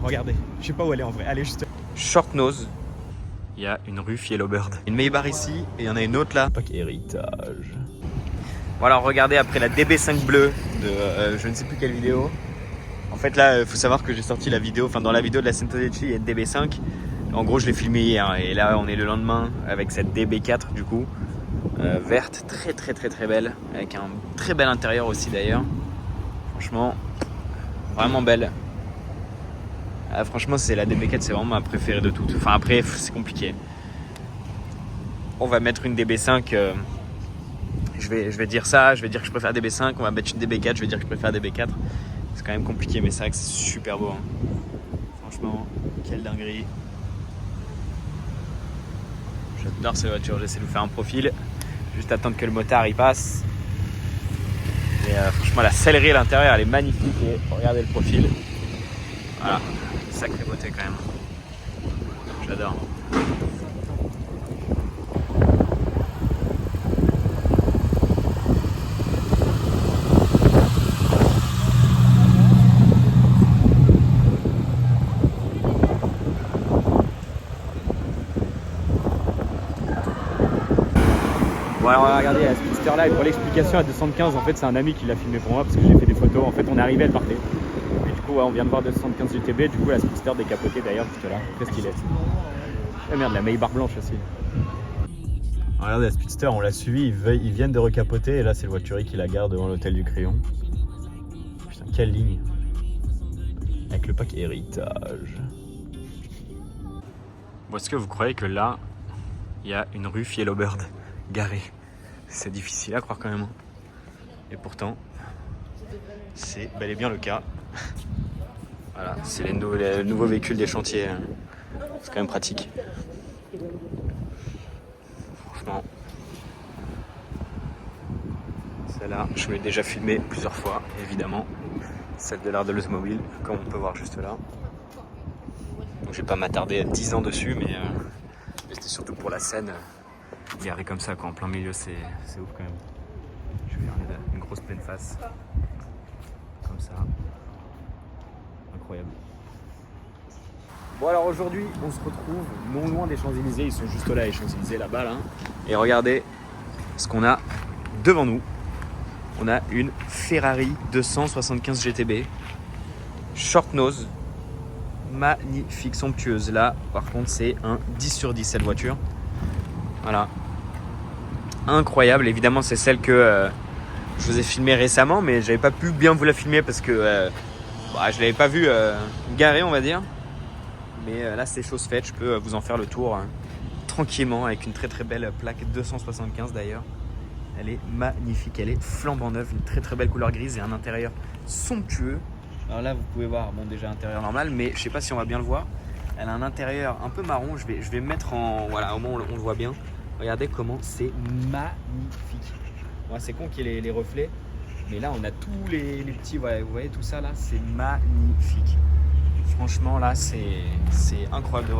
regardez. Je sais pas où elle est en vrai. Elle est juste... Short Nose. Il y a une rue Yellowbird. Une Maybach ici et il y en a une autre là. Pack héritage. Voilà, regardez après la DB5 bleue de je ne sais plus quelle vidéo. En fait là, il faut savoir que j'ai sorti la vidéo, enfin dans la vidéo de la Centodeci, il y a une DB5. En gros, je l'ai filmé hier et là on est le lendemain avec cette DB4 du coup. Verte, très belle. Avec un très bel intérieur aussi d'ailleurs. Franchement, vraiment belle. Ah, franchement, c'est la DB4, c'est vraiment ma préférée de toutes. Enfin après, c'est compliqué. On va mettre une DB5. Je vais dire ça, je vais dire que je préfère DB5. On va mettre une DB4, je vais dire que je préfère DB4. C'est quand même compliqué, mais c'est vrai que c'est super beau. Hein. Franchement, quelle dinguerie. J'adore cette voiture. J'essaie de vous faire un profil. Juste attendre que le motard y passe. Et franchement, la sellerie à l'intérieur, elle est magnifique. Et regardez le profil. Voilà, sacrée beauté quand même. J'adore. Bon alors regardez, la Speedster là, et pour l'explication à 215, en fait c'est un ami qui l'a filmé pour moi parce que j'ai fait des photos. En fait on est arrivé, elle partait. Et du coup ouais, on vient de voir 275 GTB, du coup la Speedster décapotée d'ailleurs juste là, très stylée. Ah merde, la Maybach blanche aussi. Regardez la Speedster, on l'a suivi, ils viennent de recapoter et là c'est le voiturier qui la garde devant l'hôtel du Crayon. Putain, quelle ligne. Avec le pack héritage. Bon, est-ce que vous croyez que là, il y a une rue Yellowbird garée? C'est difficile à croire quand même. Et pourtant, c'est bel et bien le cas. Voilà, c'est les nouveaux véhicules des chantiers. C'est quand même pratique. Franchement. Celle-là, je vous l'ai déjà filmée plusieurs fois, évidemment. Celle de l'art de l'automobile, comme on peut voir juste là. Donc je vais pas m'attarder à 10 ans dessus, mais c'était surtout pour la scène. Garé comme ça, quoi, en plein milieu, c'est ouf quand même. Je vais faire une grosse pleine face. Comme ça. Incroyable. Bon alors aujourd'hui, on se retrouve non loin des Champs-Élysées. Ils sont juste là, les Champs-Élysées, là-bas. Là. Et regardez ce qu'on a devant nous. On a une Ferrari 275 GTB. Short nose. Magnifique, somptueuse. Là, par contre, c'est un 10 sur 10 cette voiture. Voilà. Incroyable. Évidemment, c'est celle que je vous ai filmée récemment, mais j'avais pas pu bien vous la filmer parce que je l'avais pas vue garée, on va dire. Mais là, c'est chose faite. Je peux vous en faire le tour tranquillement avec une très belle plaque 275 d'ailleurs. Elle est magnifique. Elle est flambant neuve. Une très belle couleur grise et un intérieur somptueux. Alors là, vous pouvez voir, bon, déjà intérieur normal, mais je sais pas si on va bien le voir. Elle a un intérieur un peu marron. Je vais mettre en... Voilà, au moins on le voit bien. Regardez comment c'est magnifique. Ouais, c'est con qu'il y ait les reflets. Mais là, on a tous les petits... Ouais, vous voyez tout ça là, c'est magnifique. Franchement, là, c'est incroyable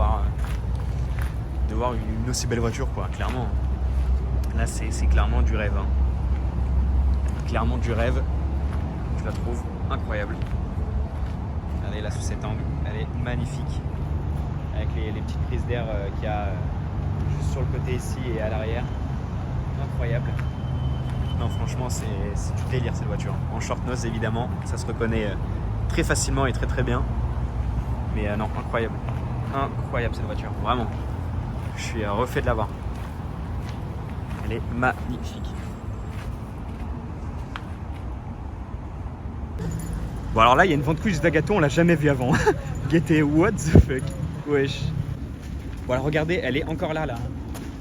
de voir une aussi belle voiture, quoi, clairement. Là, c'est clairement du rêve. Hein. Clairement du rêve. Je la trouve incroyable. Regardez là sous cet angle, elle est magnifique. Avec les petites prises d'air qu'il y a juste sur le côté ici et à l'arrière. Incroyable. Non, franchement, c'est du délire cette voiture. En short nose, évidemment, ça se reconnaît très facilement et très bien. Mais non, incroyable. Incroyable cette voiture, vraiment. Je suis refait de l'avoir. Elle est magnifique. Bon alors là il y a une vente couche Zagato, on l'a jamais vu avant. Gaieté, what the fuck. Wesh. Bon alors regardez, elle est encore là.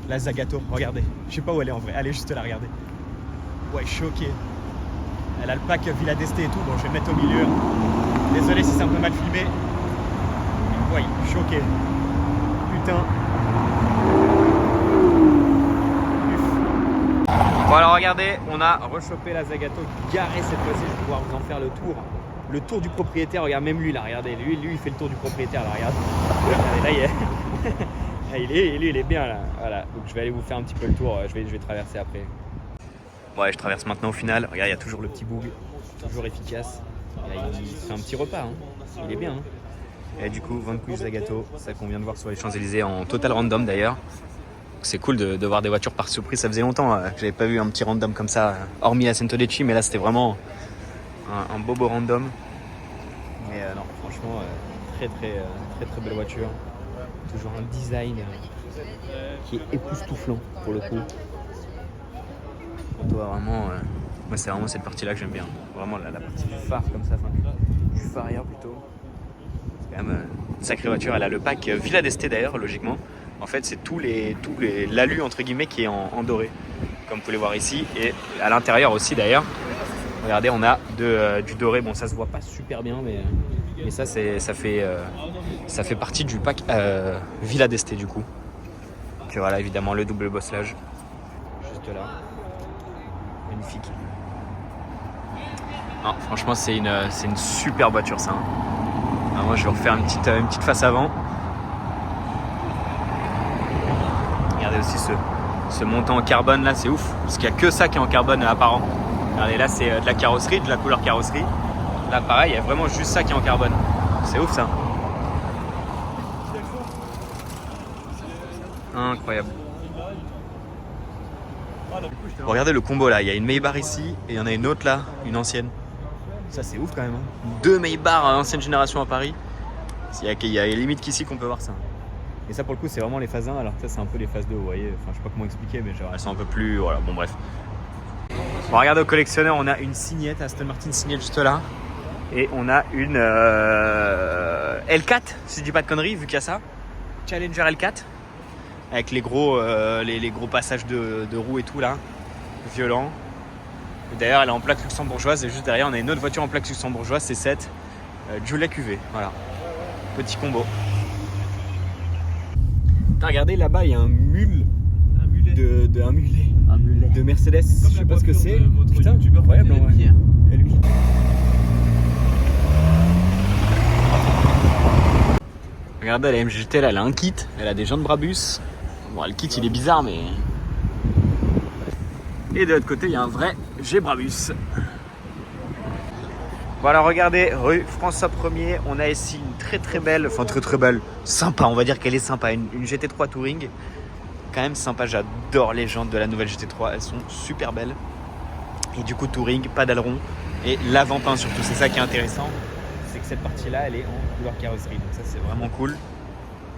La Zagato, regardez. Je sais pas où elle est en vrai, elle est juste là, regardez. Ouais, choqué. Elle a le pack Villa d'Este et tout, bon je vais le mettre au milieu. Désolé si c'est un peu mal filmé. Ouais, choqué. Putain. Bon alors regardez, on a Rechopé la Zagato garée cette fois-ci, je vais pouvoir vous en faire le tour. Le tour du propriétaire, regarde même lui là, regardez, lui il fait le tour du propriétaire là, regarde. Regardez, là il est bien là, voilà. Donc je vais aller vous faire un petit peu le tour, je vais traverser après. Ouais, je traverse maintenant au final. Regarde, il y a toujours Le petit boug, toujours efficace. Et là, il fait un petit repas, hein. Il est bien. Hein. Et du coup, Van Cuyj Zagato, ça qu'on vient de voir sur les Champs-Élysées en total random d'ailleurs. C'est cool de voir des voitures par surprise. Ça faisait longtemps que j'avais pas vu un petit random comme ça, hormis à Sant'Odeci, mais là c'était vraiment un bobo random. Mais non, franchement, très belle voiture. Toujours un design qui est époustouflant pour le coup. On doit vraiment. Moi, c'est vraiment cette partie-là que j'aime bien. Vraiment la partie du phare comme ça, enfin, du phare arrière plutôt. C'est quand même une sacrée voiture. Elle a le pack Villa d'Este d'ailleurs, logiquement. En fait, c'est l'alu entre guillemets qui est en doré, comme vous pouvez le voir ici. Et à l'intérieur aussi d'ailleurs. Regardez, on a du doré. Bon, ça se voit pas super bien, mais ça fait partie du pack Villa d'Este du coup. Puis voilà, évidemment le double bosselage juste là. Magnifique. Non, franchement, c'est une super voiture ça. Alors moi, je vais refaire une petite face avant. Regardez aussi ce montant en carbone là, c'est ouf. Parce qu'il n'y a que ça qui est en carbone apparent. Regardez, là, c'est de la carrosserie, de la couleur carrosserie. Là, pareil, il y a vraiment juste ça qui est en carbone. C'est ouf ça. Incroyable. Regardez le combo là, il y a une Maybach ici et il y en a une autre là, une ancienne. Ça c'est ouf quand même. Deux Maybach ancienne génération à Paris. Il y a limite qu'ici qu'on peut voir ça. Et ça pour le coup c'est vraiment les phases 1 alors que ça c'est un peu les phases 2, vous voyez. Enfin je sais pas comment expliquer mais genre elles sont un peu plus... Voilà, bon bref. Bon, regardez au collectionneur, on a une Signette, Aston Martin Signette juste là. Et on a une L4, si je dis pas de conneries vu qu'il y a ça. Challenger L4. Avec les gros passages de roues et tout là, violent. D'ailleurs elle est en plaque luxembourgeoise et juste derrière on a une autre voiture en plaque luxembourgeoise, c'est cette Giulia QV, voilà. Petit combo. Regardez là-bas il y a un mulet de Mercedes, je sais pas ce que c'est. Putain, incroyable en vrai. Et lui. Regardez la MGT là, elle a un kit, elle a des jantes Brabus. Bon, le kit il est bizarre mais... Et de l'autre côté il y a un vrai G-Brabus. Voilà, regardez, rue François 1er, on a ici une très belle, enfin très belle, sympa, on va dire qu'elle est sympa, une GT3 Touring. Quand même sympa, j'adore les jantes de la nouvelle GT3, elles sont super belles. Et du coup Touring, pas d'aileron et l'avant-peint surtout, c'est ça qui est intéressant. C'est que cette partie-là, elle est en couleur carrosserie, donc ça c'est vraiment cool.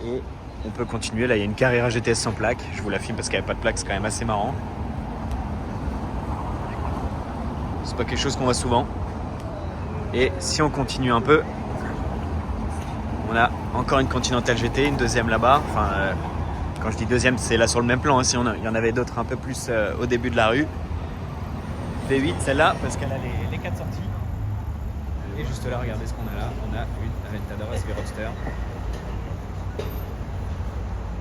Et on peut continuer, là il y a une Carrera GTS sans plaque, je vous la filme parce qu'elle n'a pas de plaque, c'est quand même assez marrant. C'est pas quelque chose qu'on voit souvent. Et si on continue un peu, on a encore une Continental GT, une deuxième là-bas. Enfin, quand je dis deuxième, c'est là sur le même plan, hein. Il y en avait d'autres un peu plus au début de la rue. V8 celle-là, parce qu'elle a les 4 sorties. Et juste là, regardez ce qu'on a là. On a une Aventador SV Roadster.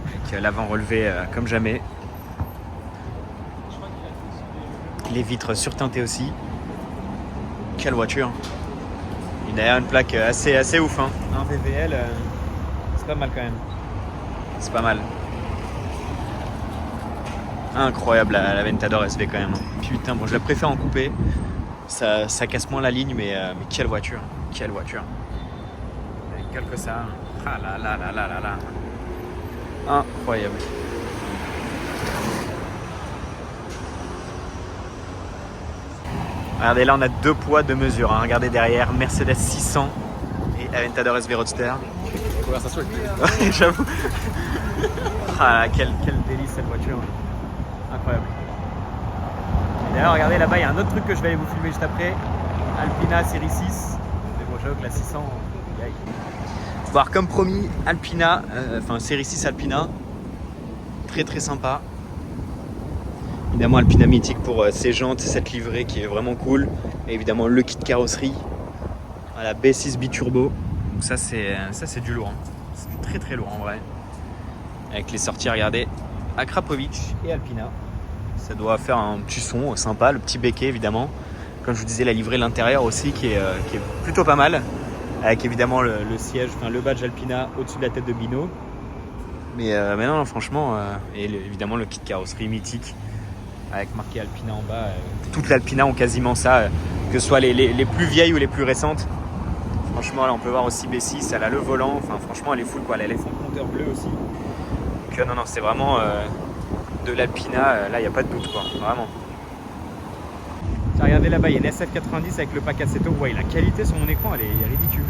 Avec l'avant relevé comme jamais. Les vitres surteintées aussi. Quelle voiture. Et d'ailleurs une plaque assez ouf. Hein. Un VVL, c'est pas mal quand même. C'est pas mal. Incroyable la Aventador SV quand même. Putain, bon je la préfère en coupé. Ça casse moins la ligne, mais quelle voiture. Quelle voiture. Quel que ça. Ah là là là là là là. Incroyable. Regardez, là on a 2 poids 2 mesures. Hein. Regardez derrière, Mercedes 600 et Aventador SV Roadster. Conversation avec Ouais, j'avoue. Ah, quel délice cette voiture. Incroyable. Et d'ailleurs, regardez là-bas, il y a un autre truc que je vais aller vous filmer juste après. Alpina série 6. Mais bon, j'avoue que la 600, yay. Voir comme promis, Alpina, série 6 Alpina. Très sympa. Évidemment Alpina mythique pour ses jantes, cette livrée qui est vraiment cool. Et évidemment le kit carrosserie. Voilà, B6 biturbo. Donc ça c'est du lourd. Hein. C'est du très lourd en vrai. Avec les sorties, regardez, Akrapovic et Alpina. Ça doit faire un petit son sympa, le petit béquet évidemment. Comme je vous disais, la livrée l'intérieur aussi qui est plutôt pas mal. Avec évidemment le siège, le badge Alpina au-dessus de la tête de Bino. Mais non, franchement, et évidemment le kit carrosserie mythique. Avec marqué Alpina en bas. Toutes les Alpina ont quasiment ça, que ce soit les plus vieilles ou les plus récentes. Franchement, là, on peut voir aussi B6, elle a le volant. Enfin, franchement, elle est full, quoi. Elle a l'éléphant compteur bleu aussi. Donc, non, c'est vraiment de l'Alpina. Là, il n'y a pas de doute, quoi. Vraiment. Tiens, regardez là-bas, il y a une SF90 avec le pack Assetto. Ouais, la qualité sur mon écran, elle est ridicule.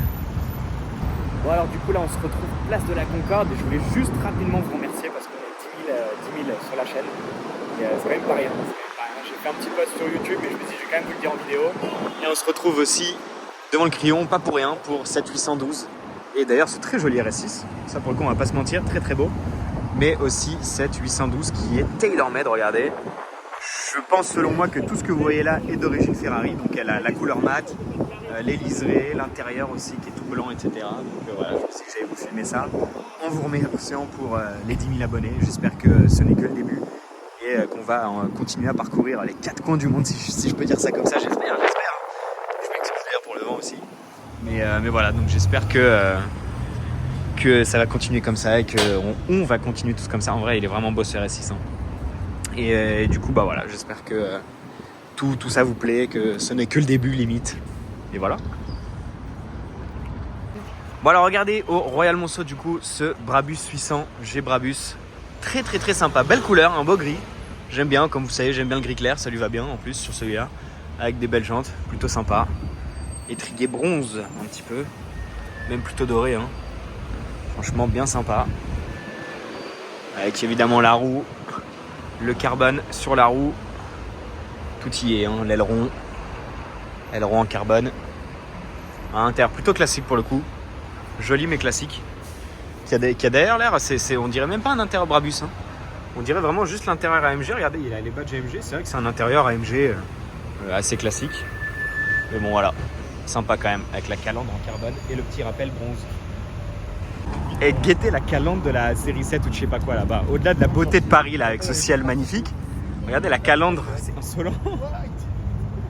Bon, alors, du coup, là, on se retrouve place de la Concorde. Et je voulais juste rapidement vous remercier parce qu'on est 10 000 sur la chaîne. Et c'est quand même pas rien. J'ai fait un petit post sur YouTube et je me suis dit, je vais quand même vous le dire en vidéo. Et on se retrouve aussi devant le Crillon, pas pour rien, pour 7812. Et d'ailleurs, ce très joli RS6. Ça, pour le coup, on va pas se mentir, très très beau. Mais aussi 7812 qui est tailor-made, regardez. Je pense selon moi que tout ce que vous voyez là est d'origine Ferrari. Donc elle a la couleur mat, les liserés, l'intérieur aussi qui est tout blanc, etc. Donc voilà, je me suis dit que j'allais vous filmer ça. En vous remerciant pour les 10 000 abonnés. J'espère que ce n'est que le début. Et qu'on va continuer à parcourir les 4 coins du monde, si je peux dire ça comme ça, j'espère. Je m'excuse d'ailleurs pour le vent aussi. Mais voilà, donc j'espère que ça va continuer comme ça et qu'on va continuer tous comme ça. En vrai, il est vraiment beau ce RS6. Hein. Et du coup, bah voilà, j'espère que tout ça vous plaît, que ce n'est que le début limite. Et voilà. Bon alors regardez au Royal Monceau du coup ce Brabus 800 G Brabus. Très très très sympa, belle couleur, un beau gris. J'aime bien, comme vous savez, j'aime bien le gris clair, ça lui va bien en plus sur celui-là. Avec des belles jantes, plutôt sympa. Étrier bronze un petit peu, même plutôt doré. Hein. Franchement bien sympa. Avec évidemment la roue, le carbone sur la roue. Tout y est, hein. L'aileron en carbone. Un intérieur plutôt classique pour le coup. Joli mais classique. Qui a d'ailleurs l'air, on dirait même pas un intérieur Brabus. Hein. On dirait vraiment juste l'intérieur AMG. Regardez, il a les badges AMG. C'est vrai que c'est un intérieur AMG assez classique. Mais bon, voilà. Sympa quand même. Avec la calandre en carbone et le petit rappel bronze. Et guettez la calandre de la série 7 ou de je sais pas quoi là-bas. Au-delà de la beauté de Paris là, avec ce ciel magnifique. Regardez la calandre. C'est insolent.